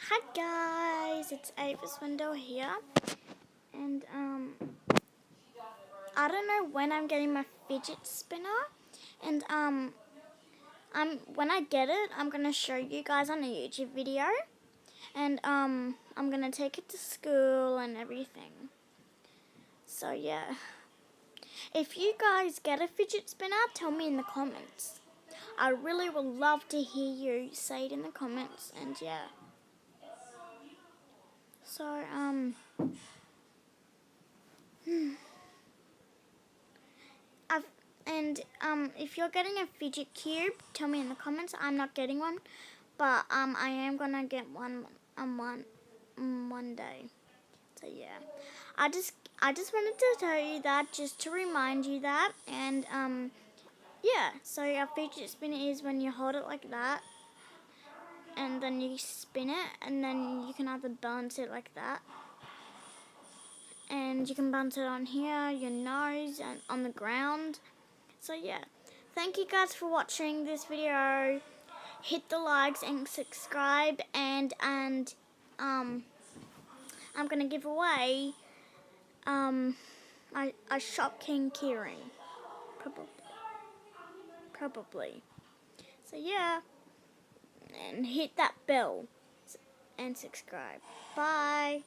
Hi guys, it's Ava's window here, and I don't know when I'm getting my fidget spinner, and when I get it, I'm gonna show you guys on a YouTube video, and I'm gonna take it to school and everything. So yeah, if you guys get a fidget spinner, tell me in the comments. I really would love to hear you say it in the comments, and yeah. So if you're getting a fidget cube, tell me in the comments. I'm not getting one, but I am gonna get one one day. So yeah, I just wanted to tell you that, just to remind you that, and yeah. So a fidget spinner is when you hold it like that, and then you spin it, and then you can either bounce it like that, and you can bounce it on here, your nose, and on the ground. So yeah, thank you guys for watching this video. Hit the likes and subscribe, and I'm gonna give away a Shop King keyring, probably. So yeah, and hit that bell and subscribe. Bye.